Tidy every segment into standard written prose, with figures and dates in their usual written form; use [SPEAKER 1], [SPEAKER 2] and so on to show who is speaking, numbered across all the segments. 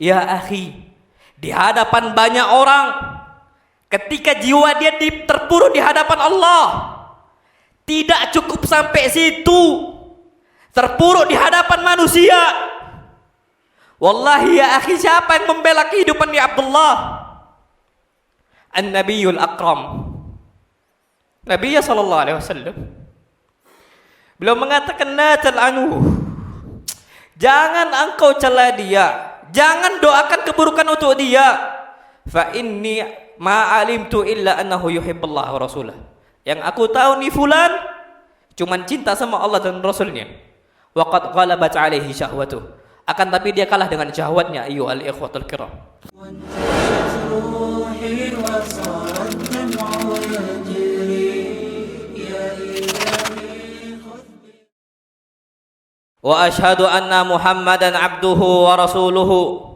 [SPEAKER 1] Ya akhi, di hadapan banyak orang, ketika jiwa dia terpuruk di hadapan Allah, tidak cukup sampai situ, terpuruk di hadapan manusia. Wallahi ya akhi, siapa yang membela kehidupan ya Abdullah? An-Nabiyul Akram, Nabi sallallahu alaihi wasallam, beliau mengatakan la tal'anu, jangan engkau cela dia, jangan doakan keburukan untuk dia. Fa inni ma alimtu illa annahu yuhibbullah wa rasulah. Yang aku tahu nih fulan cuman cinta sama Allah dan Rasulnya. Wa qad ghalabat alaihi syahwatuh, akan tapi dia kalah dengan syahwatnya. Ayyuhal ikhwatul kiram, wa ashhadu anna Muhammadan abduhu wa rasuluhu.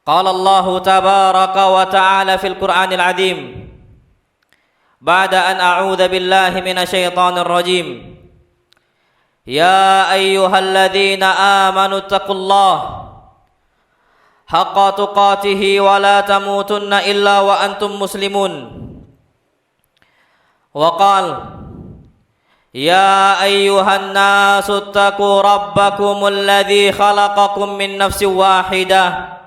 [SPEAKER 1] Qala Allah tabaraka wa ta'ala fil Qur'anil azim, ba'da an a'udzu billahi minasyaitonir rajim. Ya ayyuhalladzina amanu taqullaha haqqa tuqatih wa la tamutunna illa wa antum muslimun. Wa qala ya ayyuhan nasu taqu rabbakumul ladzi khalaqakum min nafsin wahidah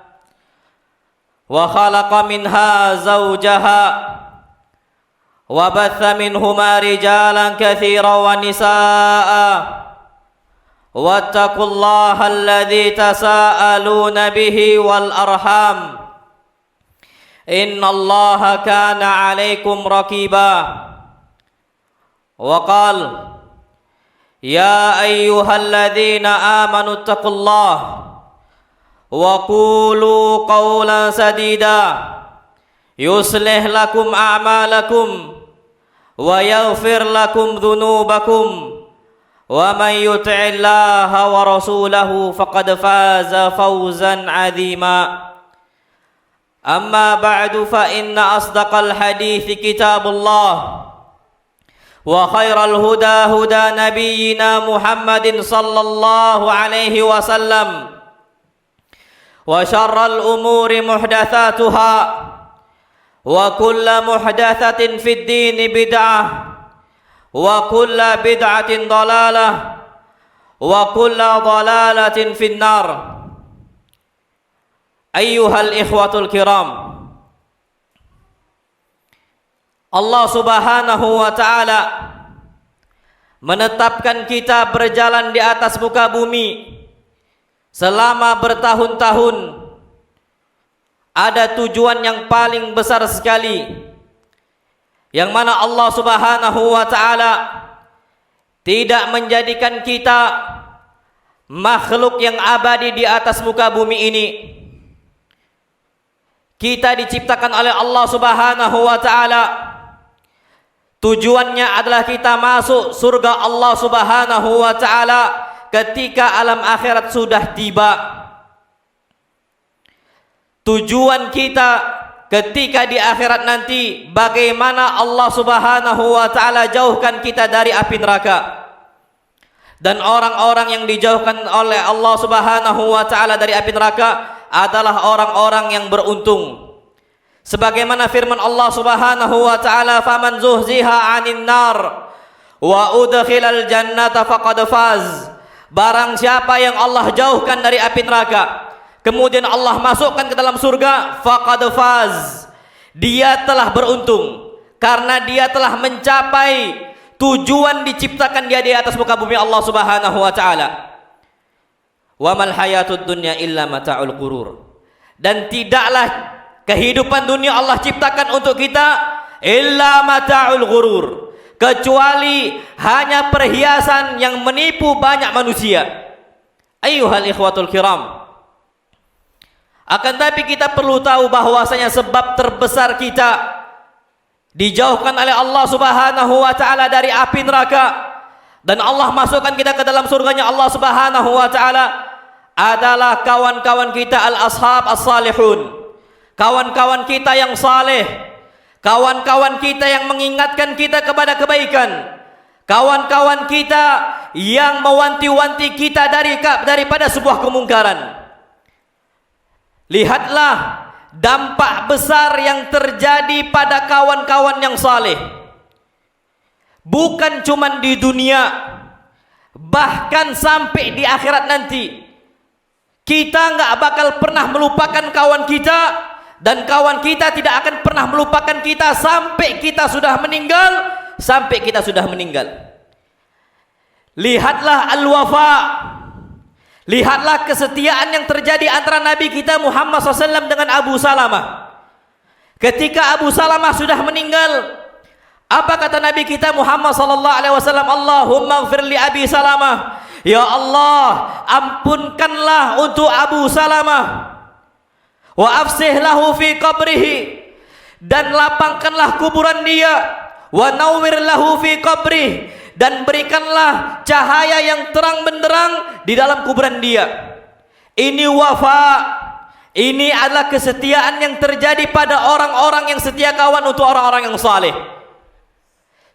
[SPEAKER 1] wa khalaqa minha zawjaha wa batha minhuma rijalan katsiran wa nisaa'a wattaqullaha alladzi tasaaluna bihi wal arham innallaha kana 'alaikum raqiba. Wa qala ya ayyuhalladzina amanu taqullaha wa qulu qawlan sadida yuslih lakum a'malakum wa yaghfir lakum dhunubakum wa man yuti'illaha wa rasulahu faqad faza fawzan 'azima. Amma ba'du, fa inna asdaqal hadithi kitabullah wa khairal huda huda nabiyyina Muhammadin sallallahu alaihi wasallam wa syarral umuri muhdatsatuha wa kullu muhdatsatin fid dini bid'ah wa kullu bid'atin dhalalah wa kullu dhalalatin finnar. Ayyuhal ikhwatul kiram, Allah subhanahu wa ta'ala menetapkan kita berjalan di atas muka bumi selama bertahun-tahun. Ada tujuan yang paling besar sekali, yang mana Allah subhanahu wa ta'ala tidak menjadikan kita makhluk yang abadi di atas muka bumi ini. Kita diciptakan oleh Allah subhanahu wa ta'ala, tujuannya adalah kita masuk surga Allah subhanahu wa ta'ala ketika alam akhirat sudah tiba. Tujuan kita ketika di akhirat nanti, bagaimana Allah subhanahu wa ta'ala jauhkan kita dari api neraka. Dan orang-orang yang dijauhkan oleh Allah subhanahu wa ta'ala dari api neraka adalah orang-orang yang beruntung. Sebagaimana firman Allah subhanahu wa ta'ala, faman zuhziha 'anil nar wa udkhilal jannata faqad faz. Barang siapa yang Allah jauhkan dari api neraka, kemudian Allah masukkan ke dalam surga, faqad faz, dia telah beruntung, karena dia telah mencapai tujuan diciptakan dia di atas muka bumi Allah subhanahu wa ta'ala. Wa mal hayatud dunya illa mata'ul ghurur. Dan tidaklah kehidupan dunia Allah ciptakan untuk kita illa mata'ul ghurur, kecuali hanya perhiasan yang menipu banyak manusia. Ayyuhal ikhwatul kiram, akan tapi kita perlu tahu bahwasanya sebab terbesar kita dijauhkan oleh Allah subhanahu wa ta'ala dari api neraka dan Allah masukkan kita ke dalam surganya Allah subhanahu wa ta'ala adalah kawan-kawan kita al-ashab as-salihun, kawan-kawan kita yang saleh, kawan-kawan kita yang mengingatkan kita kepada kebaikan, kawan-kawan kita yang mewanti-wanti kita daripada sebuah kemungkaran. Lihatlah dampak besar yang terjadi pada kawan-kawan yang saleh. Bukan cuma di dunia, bahkan sampai di akhirat nanti. Kita nggak bakal pernah melupakan kawan kita, dan kawan kita tidak akan pernah melupakan kita sampai kita sudah meninggal. Sampai kita sudah meninggal. Lihatlah al-wafa. Lihatlah kesetiaan yang terjadi antara Nabi kita Muhammad SAW dengan Abu Salamah. Ketika Abu Salamah sudah meninggal, apa kata Nabi kita Muhammad SAW? Allahumma ighfir li Abi Salamah. Ya Allah, ampunkanlah untuk Abu Salamah. Wa afsih lahu fi qabrihi, dan lapangkanlah kuburan dia. Wa nawwir lahu fi qabrihi, dan berikanlah cahaya yang terang benderang di dalam kuburan dia. Ini wafa. Ini adalah kesetiaan yang terjadi pada orang-orang yang setia kawan untuk orang-orang yang saleh.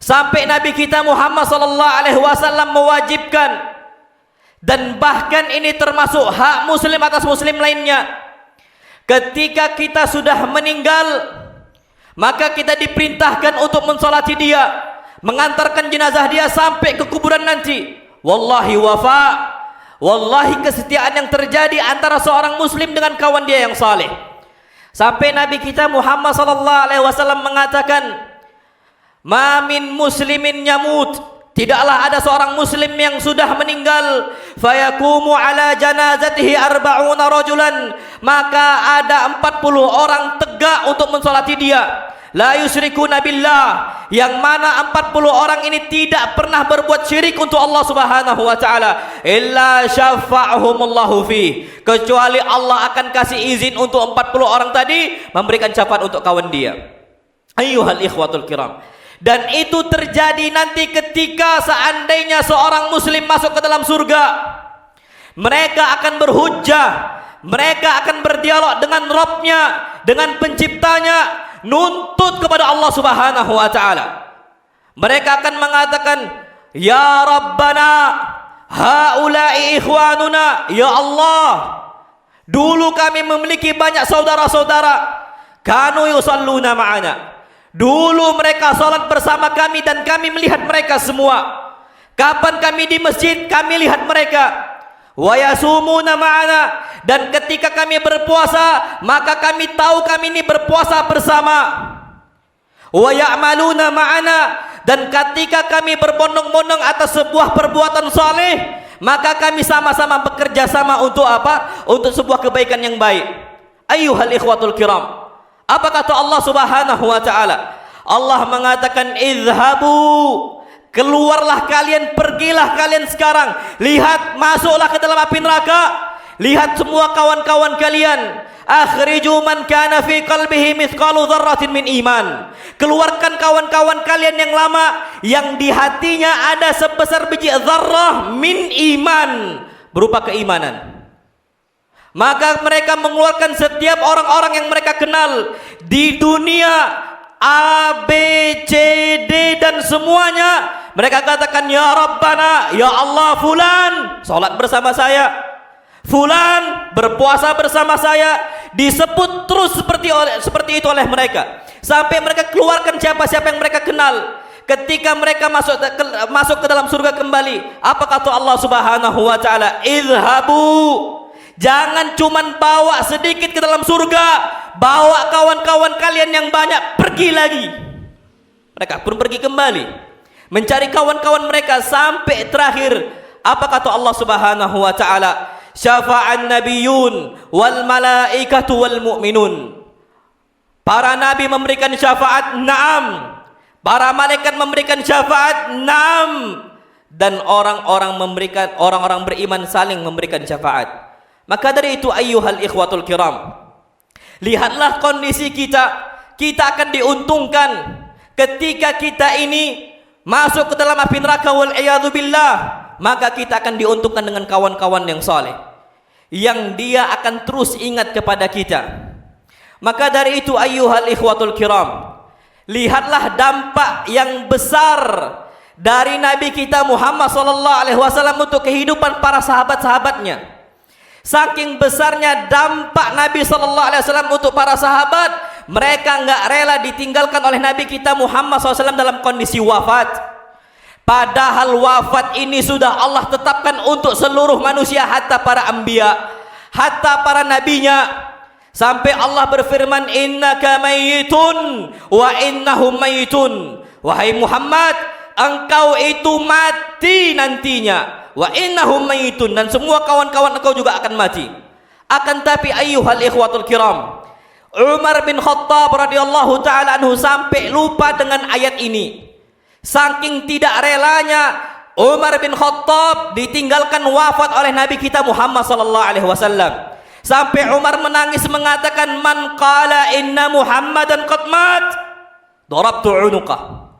[SPEAKER 1] Sampai Nabi kita Muhammad SAW mewajibkan, dan bahkan ini termasuk hak muslim atas muslim lainnya. Ketika kita sudah meninggal, maka kita diperintahkan untuk mensolati dia, mengantarkan jenazah dia sampai ke kuburan nanti. Wallahi wafa. Wallahi kesetiaan yang terjadi antara seorang muslim dengan kawan dia yang saleh. Sampai Nabi kita Muhammad SAW mengatakan, ma min muslimin yamut, tidaklah ada seorang muslim yang sudah meninggal, fayakumu ala janazatihi arba'una rajulan, maka ada 40 orang tegak untuk mensolati dia. La yusyrikuna billah, yang mana 40 orang ini tidak pernah berbuat syirik untuk Allah Subhanahu wa taala, illa syafa'ahumullahu fi, kecuali Allah akan kasih izin untuk 40 orang tadi memberikan syafaat untuk kawan dia. Ayyuhal ikhwatul kiram. Dan itu terjadi nanti ketika seandainya seorang muslim masuk ke dalam surga. Mereka akan berhujjah, mereka akan berdialog dengan Rabbnya, dengan penciptanya, nuntut kepada Allah Subhanahu wa taala. Mereka akan mengatakan, ya Rabbana, haula'i ikhwanuna, ya Allah, dulu kami memiliki banyak saudara-saudara, kanu yusalluna ma'ana, dulu mereka salat bersama kami dan kami melihat mereka semua. Kapan kami di masjid, kami lihat mereka. Wa yasumuna ma'ana, dan ketika kami berpuasa, maka kami tahu kami ini berpuasa bersama. Wa ya'maluna ma'ana, dan ketika kami berbondong-bondong atas sebuah perbuatan saleh, maka kami sama-sama bekerja sama untuk apa? Untuk sebuah kebaikan yang baik. Ayyuhal ikhwatul kiram. Apa kata Allah Subhanahu wa taala? Allah mengatakan, idhabu, keluarlah kalian, pergilah kalian sekarang. Lihat, masuklah ke dalam api neraka. Lihat semua kawan-kawan kalian. Akhriju man kana fi qalbihi mithqalu dzarratin min iman. Keluarkan kawan-kawan kalian yang lama, yang di hatinya ada sebesar biji dzarrah min iman, berupa keimanan. Maka mereka mengeluarkan setiap orang-orang yang mereka kenal di dunia, A, B, C, D dan semuanya. Mereka katakan, ya Rabbana, ya Allah, fulan salat bersama saya, fulan berpuasa bersama saya. Disebut terus seperti itu oleh mereka, sampai mereka keluarkan siapa-siapa yang mereka kenal. Ketika mereka masuk ke dalam surga kembali, apa kata Allah Subhanahu wa taala? Idhabu, jangan cuman bawa sedikit ke dalam surga, bawa kawan-kawan kalian yang banyak, pergi lagi. Mereka pun pergi kembali mencari kawan-kawan mereka sampai terakhir. Apa kata Allah Subhanahu wa taala? Syafa'an nabiyyun wal malaikatu wal mu'minun. Para nabi memberikan syafaat, na'am. Para malaikat memberikan syafaat, na'am. Dan orang-orang beriman saling memberikan syafaat. Maka dari itu ayyuhal ikhwatul kiram, lihatlah kondisi kita. Kita akan diuntungkan ketika kita ini masuk ke dalam api neraka, wal iyadzu billah. Maka kita akan diuntungkan dengan kawan-kawan yang saleh, yang dia akan terus ingat kepada kita. Maka dari itu ayyuhal ikhwatul kiram, lihatlah dampak yang besar dari Nabi kita Muhammad sallallahu alaihi wasallam untuk kehidupan para sahabat-sahabatnya. Saking besarnya dampak Nabi sallallahu alaihi wasallam untuk para sahabat, mereka enggak rela ditinggalkan oleh Nabi kita Muhammad SAW dalam kondisi wafat. Padahal wafat ini sudah Allah tetapkan untuk seluruh manusia, hatta para anbiya, hatta para nabinya. Sampai Allah berfirman, innaka mayyitun wa innahum mayyitun. Wahai Muhammad, engkau itu mati nantinya. Wa innahum mayyitun, dan semua kawan-kawan engkau juga akan mati. Akan tapi ayyuhal ikhwatul kiram, Umar bin Khattab radhiyallahu taala anhu sampai lupa dengan ayat ini. Saking tidak relanya Umar bin Khattab ditinggalkan wafat oleh Nabi kita Muhammad sallallahu alaihi wasallam. Sampai Umar menangis mengatakan, man qala inna Muhammadan qad mat darabtu unuqah.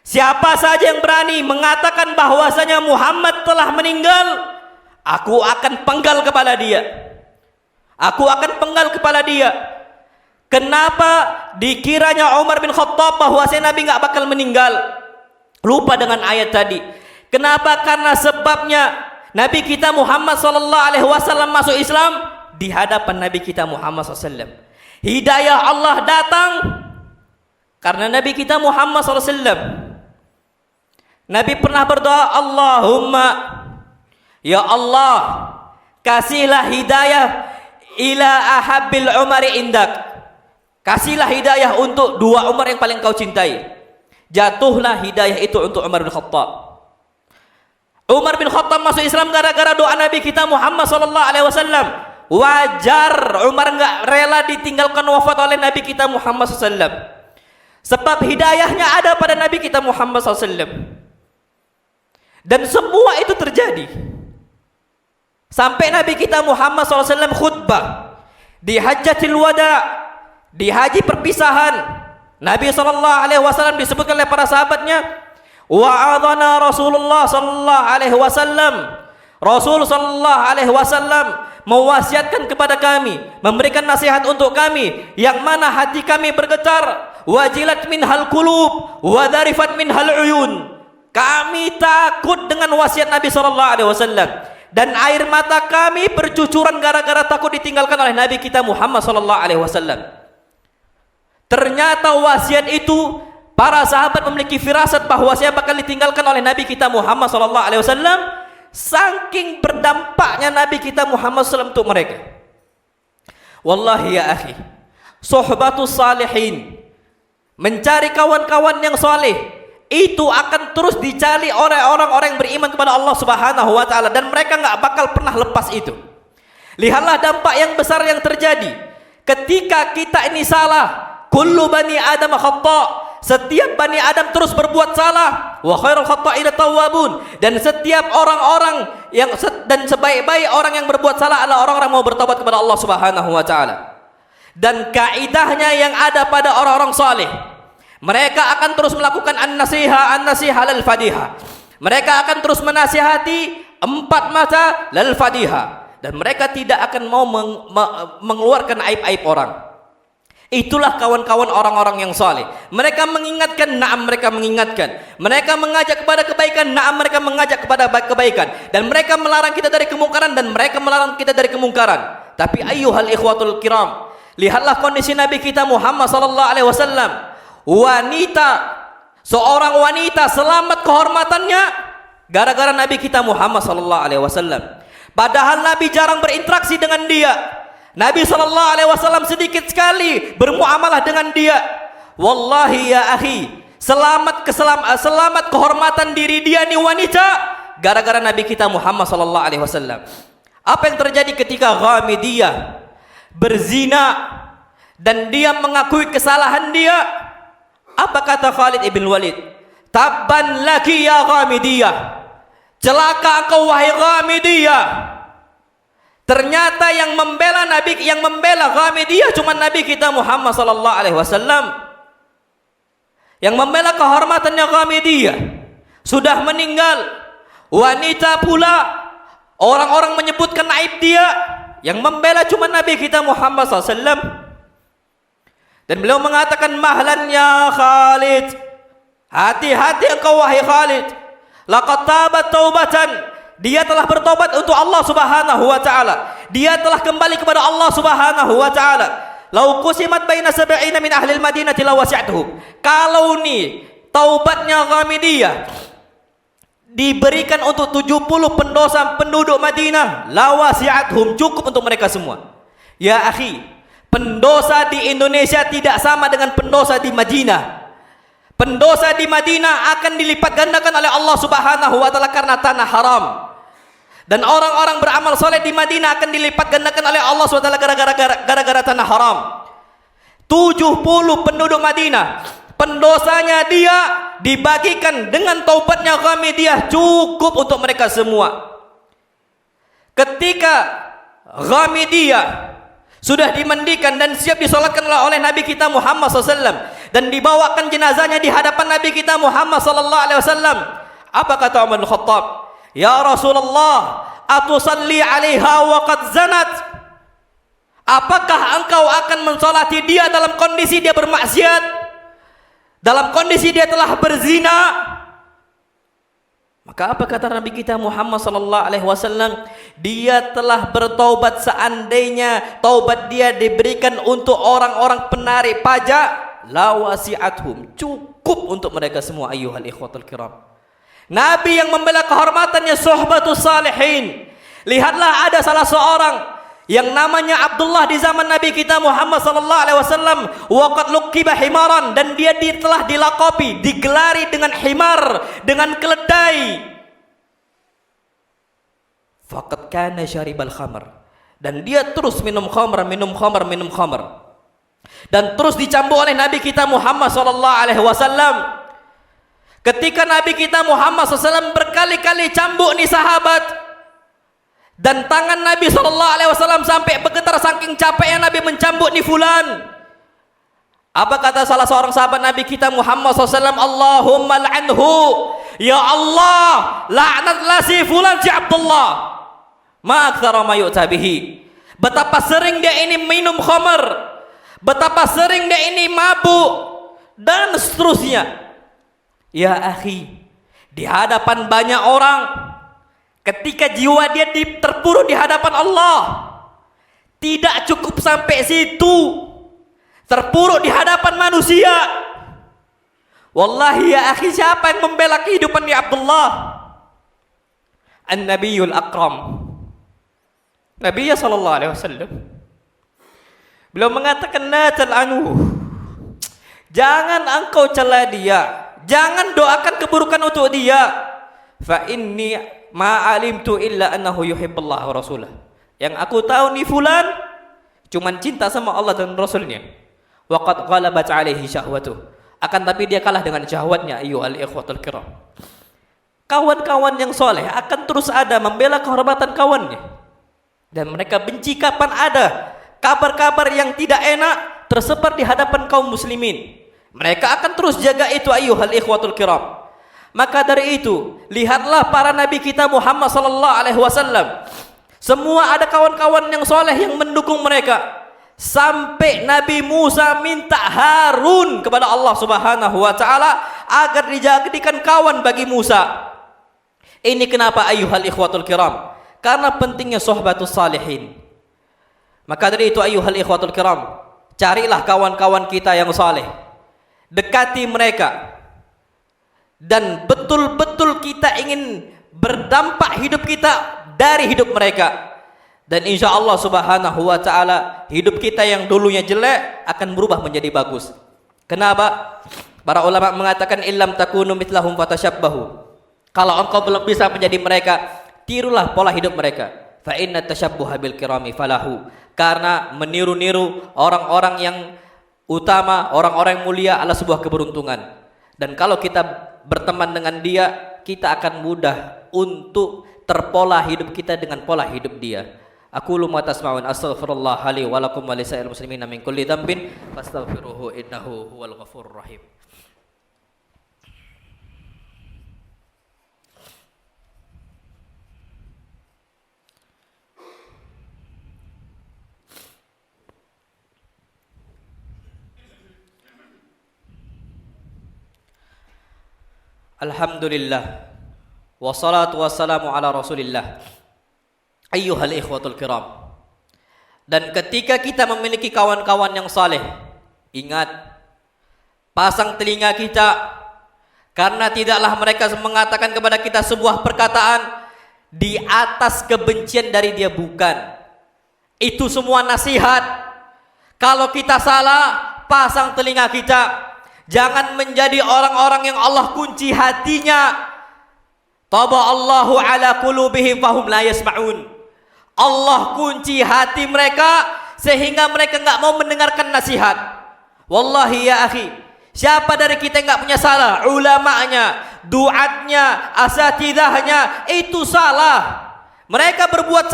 [SPEAKER 1] Siapa saja yang berani mengatakan bahwasanya Muhammad telah meninggal, aku akan penggal kepala dia. Aku akan penggal kepala dia. Kenapa dikiranya Umar bin Khattab bahwasanya Nabi enggak bakal meninggal? Lupa dengan ayat tadi. Kenapa? Karena sebabnya Nabi kita Muhammad sallallahu alaihi wasallam masuk Islam di hadapan Nabi kita Muhammad SAW. Hidayah Allah datang karena Nabi kita Muhammad SAW. Nabi pernah berdoa, Allahumma, ya Allah, kasihlah hidayah ila ahabbil umari indak. Kasihlah hidayah untuk dua Umar yang paling kau cintai. Jatuhlah hidayah itu untuk Umar bin Khattab. Umar bin Khattab masuk Islam gara-gara doa Nabi kita Muhammad sallallahu alaihi wasallam. Wajar Umar enggak rela ditinggalkan wafat oleh Nabi kita Muhammad SAW. Sebab hidayahnya ada pada Nabi kita Muhammad SAW. Dan semua itu terjadi sampai Nabi kita Muhammad SAW khutbah di Hajjatul Wada, di haji perpisahan. Nabi SAW disebutkan oleh para sahabatnya, wa'adhana Rasulullah sallallahu alaihi wasallam. Rasul sallallahu alaihi wasallam mewasiatkan kepada kami, memberikan nasihat untuk kami, yang mana hati kami bergetar, wajilat minhal qulub wa dharifat minhal uyun. Kami takut dengan wasiat Nabi sallallahu alaihi wasallam, dan air mata kami bercucuran gara-gara takut ditinggalkan oleh Nabi kita Muhammad sallallahu alaihi wasallam. Ternyata wasiat itu para sahabat memiliki firasat bahwasanya bakal ditinggalkan oleh Nabi kita Muhammad sallallahu alaihi wasallam. Saking berdampaknya Nabi kita Muhammad SAW untuk mereka. Wallahi ya akhi, sohbatus salihin, mencari kawan-kawan yang saleh, itu akan terus dicari oleh orang-orang yang beriman kepada Allah Subhanahu wa taala, dan mereka enggak bakal pernah lepas itu. Lihatlah dampak yang besar yang terjadi ketika kita ini salah. Kullu bani Adam khata'. Setiap Bani Adam terus berbuat salah. Wa khairul khata'ina tawwabun. Dan setiap orang-orang yang dan sebaik-baik orang yang berbuat salah adalah orang-orang mau bertobat kepada Allah Subhanahu wa taala. Dan kaidahnya yang ada pada orang-orang saleh, mereka akan terus melakukan an-nasiha lal fadiha. Mereka akan terus menasihati empat mata lal fadiha, dan mereka tidak akan mau mengeluarkan aib-aib orang. Itulah kawan-kawan orang-orang yang saleh. Mereka mengingatkan, na'am mereka mengingatkan. Mereka mengajak kepada kebaikan, na'am mereka mengajak kepada kebaikan. Dan mereka melarang kita dari kemungkaran, dan mereka melarang kita dari kemungkaran. Tapi ayyuhal ikhwatul kiram, lihatlah kondisi Nabi kita Muhammad sallallahu alaihi wasallam. Wanita, seorang wanita selamat kehormatannya gara-gara Nabi kita Muhammad sallallahu alaihi wasallam. Padahal Nabi jarang berinteraksi dengan dia. Nabi sallallahu alaihi wasallam sedikit sekali bermuamalah dengan dia. Wallahi ya akhi, selamat kehormatan diri dia nih wanita gara-gara Nabi kita Muhammad sallallahu alaihi wasallam. Apa yang terjadi ketika Ghamidiyah berzina dan dia mengakui kesalahan dia? Apa kata Khalid ibn Walid? Tabban laki ya Ghamidiyah. Celaka engkau wahai Ghamidiyah. Ternyata yang membela Nabi, yang membela Ghamidiyah cuma Nabi kita Muhammad sallallahu alaihi wasallam. Yang membela kehormatannya Ghamidiyah sudah meninggal. Wanita pula orang-orang menyebutkan aib dia, yang membela cuma Nabi kita Muhammad sallallahu alaihi wasallam. Dan beliau mengatakan, mahlan ya Khalid, hati-hati engkau wahai Khalid, laqad tabat taubatan. Dia telah bertobat untuk Allah Subhanahu wa taala. dia telah kembali kepada Allah Subhanahu wa taala. Lau qusimat baina sab'ina min ahli al-Madinati lawasi'atuhum. Kalau nih taubatnya Ghamidiyah diberikan untuk 70 pendosa penduduk Madinah, lawasi'atuhum, cukup untuk mereka semua. Ya akhi, pendosa di Indonesia tidak sama dengan pendosa di Madinah. Pendosa di Madinah akan dilipat gandakan oleh Allah Subhanahu wa taala karena tanah haram. Dan orang-orang beramal soleh di Madinah akan dilipat gandakan oleh Allah SWT gara-gara tanah haram. 70 penduduk Madinah, pendosanya dia dibagikan dengan taubatnya Ghamidiyah, cukup untuk mereka semua. Ketika Ghamidiyah sudah dimandikan dan siap disolatkan oleh Nabi kita Muhammad SAW dan dibawakan jenazahnya di hadapan Nabi kita Muhammad SAW, apa kata Umar bin Khattab? Ya Rasulullah, atusalli alaiha wa qad zanat? Apakah engkau akan mensolati dia dalam kondisi dia bermaksiat, dalam kondisi dia telah berzina? Maka apa kata Nabi kita Muhammad sallallahu alaihi wasallam? Dia telah bertaubat, seandainya taubat dia diberikan untuk orang-orang penarik pajak, lawasi'athum, cukup untuk mereka semua. Ayyuhal ikhwatul kiram, Nabi yang membela kehormatannya Suhbatus Salihin. Lihatlah, ada salah seorang yang namanya Abdullah di zaman Nabi kita Muhammad sallallahu alaihi wasallam, waqad luqiba himaran, dan dia telah dilakopi, digelari dengan himar, dengan keledai. Faqad kana syaribal khamr, dan dia terus minum khamr, dan terus dicambuk oleh Nabi kita Muhammad sallallahu alaihi wasallam. Ketika Nabi kita Muhammad SAW berkali-kali cambuk nih sahabat, dan tangan Nabi SAW sampai bergetar saking capeknya Nabi mencambuk nih fulan. Apa kata salah seorang sahabat Nabi kita Muhammad SAW? Allahumma la'anhu, ya Allah, laknatlah si fulan, si Abdullah. Ma aktsara ma yu'ta bihi. Betapa sering dia ini minum khamar, betapa sering dia ini mabuk, dan seterusnya. Ya akhi, di hadapan banyak orang, ketika jiwa dia terpuruk di hadapan Allah, tidak cukup sampai situ, terpuruk di hadapan manusia. Wallahi ya akhi, siapa yang membela kehidupan di Abdullah? An-Nabiyul Akram, Nabi sallallahu alaihi wasallam, beliau mengatakan, la tal'anuhu, jangan engkau cela dia, jangan doakan keburukan untuk dia. Fa inni ma alimtu illa annahu yuhibbullah wa rasulah. Yang aku tahu nih fulan cuman cinta sama Allah dan Rasulnya. Wa qad ghalabat alaihi syahwatuh. Akan tapi dia kalah dengan syahwatnya. Ayyuhal ikhwatul kiram, kawan-kawan yang soleh akan terus ada membela kehormatan kawannya, dan mereka benci kapan ada kabar-kabar yang tidak enak tersebar di hadapan kaum muslimin. Mereka akan terus jaga itu. Ayyuhal ikhwatul kiram, maka dari itu lihatlah para nabi kita Muhammad sallallahu alaihi wasallam, semua ada kawan-kawan yang soleh yang mendukung mereka. Sampai Nabi Musa minta Harun kepada Allah Subhanahu wa taala agar dijadikan kawan bagi Musa. Ini kenapa ayyuhal ikhwatul kiram? Karena pentingnya sohbatus salihin. Maka dari itu ayyuhal ikhwatul kiram, carilah kawan-kawan kita yang saleh, dekati mereka, dan betul-betul kita ingin berdampak hidup kita dari hidup mereka, dan insya Allah Subhanahu wa taala hidup kita yang dulunya jelek akan berubah menjadi bagus. Kenapa? Para ulama mengatakan illam takunu mithlahum fatashabbahu. Kalau engkau belum bisa menjadi mereka, tirulah pola hidup mereka. Fa inna tashabbuha bil kirami falahu. Karena meniru-niru orang-orang yang utama, orang-orang yang mulia adalah sebuah keberuntungan. Dan kalau kita berteman dengan dia, kita akan mudah untuk terpola hidup kita dengan pola hidup dia. Aqulu ma tasma'un, astaghfirullah li wa lakum wa lisa'il muslimin min kulli dhanbin fastaghfiruhu innahu huwal ghafurur rahim. Alhamdulillah, wassalatu wassalamu ala rasulillah. Ayyuhal ikhwatul kiram, Dan ketika kita memiliki kawan-kawan yang saleh, ingat, pasang telinga kita, karena tidaklah mereka mengatakan kepada kita sebuah perkataan di atas kebencian dari dia, bukan. Itu semua nasihat. Kalau kita salah, pasang telinga kita. Jangan menjadi orang-orang yang Allah kunci hatinya. Taba Allahu ala qulubihim fahum la yasma'un. Allah kunci hati mereka sehingga mereka enggak mau mendengarkan nasihat. Wallahi ya akhi, siapa dari kita enggak punya salah? Ulamanya, duatnya, asatidahnya itu salah. Mereka berbuat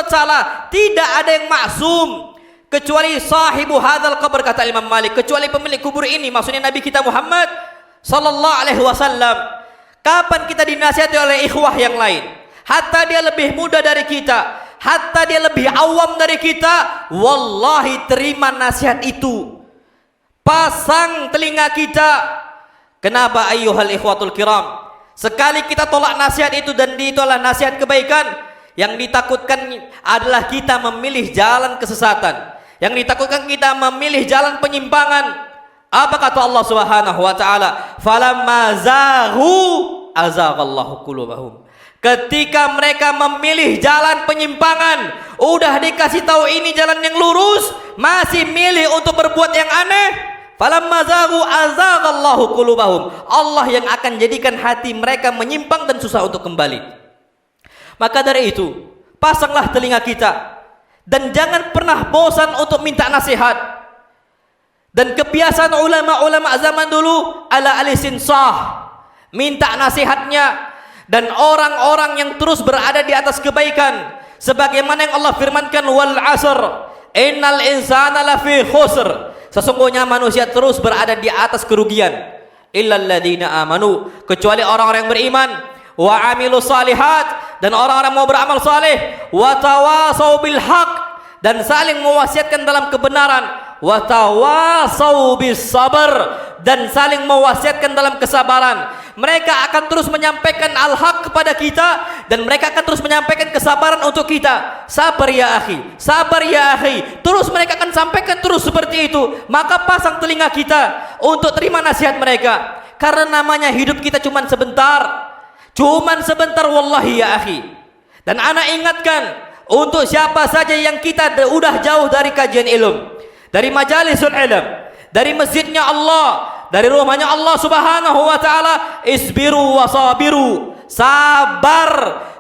[SPEAKER 1] salah. Tidak ada yang maksum kecuali sahibu hadzal qabr, kata Imam Malik, kecuali pemilik kubur ini, maksudnya Nabi kita Muhammad sallallahu alaihi wasallam. Kapan kita dinasihati oleh ikhwah yang lain? Hatta dia lebih muda dari kita, hatta dia lebih awam dari kita, wallahi terima nasihat itu. Pasang telinga kita. Kenapa ayyuhal ikhwatul kiram? Sekali kita tolak nasihat itu dan ditolak nasihat kebaikan, yang ditakutkan adalah kita memilih jalan kesesatan. Yang ditakutkan kita memilih jalan penyimpangan. Apa kata Allah Subhanahu wa taala? Falamma zaghu azaghallahu qulubahum. Ketika mereka memilih jalan penyimpangan, udah dikasih tahu ini jalan yang lurus, masih milih untuk berbuat yang aneh. Falamma zaghu azaghallahu qulubahum. Allah yang akan jadikan hati mereka menyimpang dan susah untuk kembali. Maka dari itu, pasanglah telinga kita dan jangan pernah bosan untuk minta nasihat. Dan kebiasaan ulama-ulama zaman dulu ala alisin sah, minta nasihatnya. Dan orang-orang yang terus berada di atas kebaikan, sebagaimana yang Allah firmankan, wal asr innal insana lafi khusr, sesungguhnya manusia terus berada di atas kerugian, illal ladzina amanu, kecuali orang-orang yang beriman, wa amilus salihat, dan orang-orang mau beramal saleh, wa tawasau bil haq, dan saling mewasiatkan dalam kebenaran, wa tawasau bis sabr, dan saling mewasiatkan dalam kesabaran. Mereka akan terus menyampaikan al-haq kepada kita, dan mereka akan terus menyampaikan kesabaran untuk kita. Sabar ya akhi, sabar ya akhi. Terus mereka akan sampaikan terus seperti itu. Maka pasang telinga kita untuk terima nasihat mereka. Karena namanya hidup kita cuman sebentar. Cuman sebentar wallahi ya akhi. Dan ana ingatkan untuk siapa saja yang kita udah jauh dari kajian ilmu, dari majalisul ilm, dari masjidnya Allah, dari rumahnya Allah Subhanahu wa taala, isbiru wasabiru, sabar,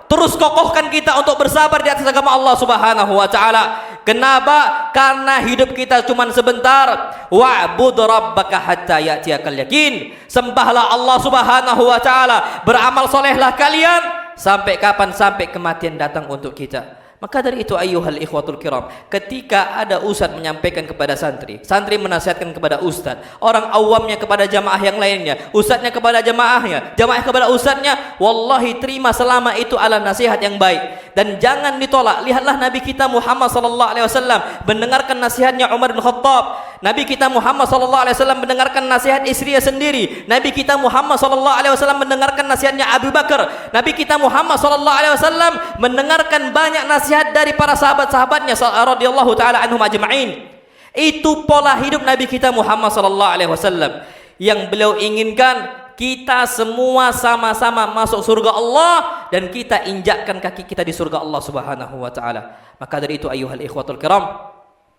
[SPEAKER 1] terus kokohkan kita untuk bersabar di atas agama Allah Subhanahu wa taala. Kenapa? Karena hidup kita cuma sebentar. Wa'bud rabbaka hatta ya'tiyakal yakin. Sembahlah Allah Subhanahu wa taala, beramal solehlah kalian sampai kapan? Sampai kematian datang untuk kita. Maka dari itu ayyuhal ikhwatul kiram, ketika ada ustaz menyampaikan kepada santri, santri menasihatkan kepada ustaz, orang awamnya kepada jamaah yang lainnya, ustaznya kepada jamaahnya, jamaah kepada ustaznya, wallahi terima selama itu ala nasihat yang baik dan jangan ditolak. Lihatlah Nabi kita Muhammad sallallahu alaihi wasallam mendengarkan nasihatnya Umar bin Khattab. Nabi kita Muhammad sallallahu alaihi wasallam mendengarkan nasihat istrinya sendiri. Nabi kita Muhammad sallallahu alaihi wasallam mendengarkan nasihatnya Abu Bakar. Nabi kita Muhammad sallallahu alaihi wasallam mendengarkan banyak nasihat dari para sahabat-sahabatnya radhiyallahu taala anhum ajma'in. Itu pola hidup Nabi kita Muhammad sallallahu alaihi wasallam yang beliau inginkan kita semua sama-sama masuk surga Allah dan kita injakkan kaki kita di surga Allah Subhanahu wa taala. Maka dari itu ayyuhal ikhwatul kiram,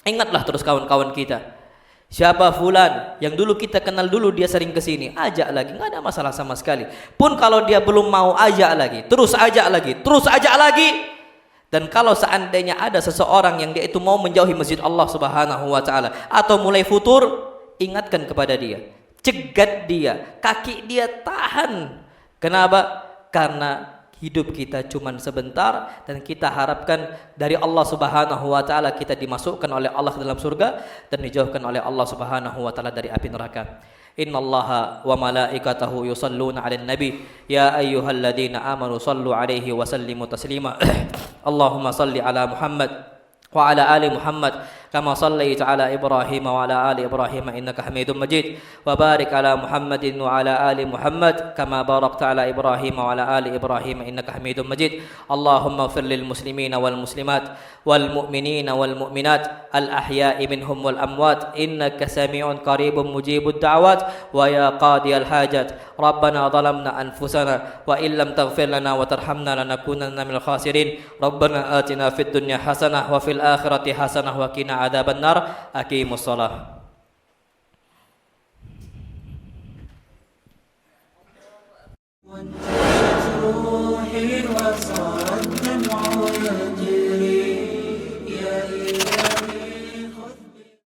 [SPEAKER 1] ingatlah terus kawan-kawan kita. Siapa fulan yang dulu kita kenal dulu, dia sering kesini, ajak lagi, nggak ada masalah sama sekali. Pun kalau dia belum mau, ajak lagi, terus ajak lagi, terus ajak lagi. Dan kalau seandainya ada seseorang yang dia itu mau menjauhi masjid Allah Subhanahu wa taala atau mulai futur, ingatkan kepada dia, cegat dia, kaki dia tahan. Kenapa? Karena hidup kita cuma sebentar dan kita harapkan dari Allah Subhanahu wa taala kita dimasukkan oleh Allah ke dalam surga dan dijauhkan oleh Allah Subhanahu wa taala dari api neraka. Innallaha wa malaikatahu yusalluna 'alan nabi ya ayyuhalladzina amanu sallu 'alaihi wa sallimu taslima. Allahumma salli ala Muhammad wa ala ali Muhammad كما صليت على إبراهيم وعلى آل إبراهيم إنك حميد مجيد وبارك على محمد وعلى آل محمد كما باركت على إبراهيم وعلى آل إبراهيم إنك حميد مجيد اللهم اغفر للمسلمين والمسلمات والمؤمنين والمؤمنات الأحياء منهم والأموات إنك سميع قريب مجيب الدعوات ويا قاضي الحاجات ربنا ظلمنا أنفسنا وإن لم تغفر لنا وترحمنا لنكونن من الخاسرين ربنا آتنا في الدنيا حسنة وفي الآخرة حسنة وقنا عذاب النار أقيموا الصلاة
[SPEAKER 2] وانتهت روحي وصار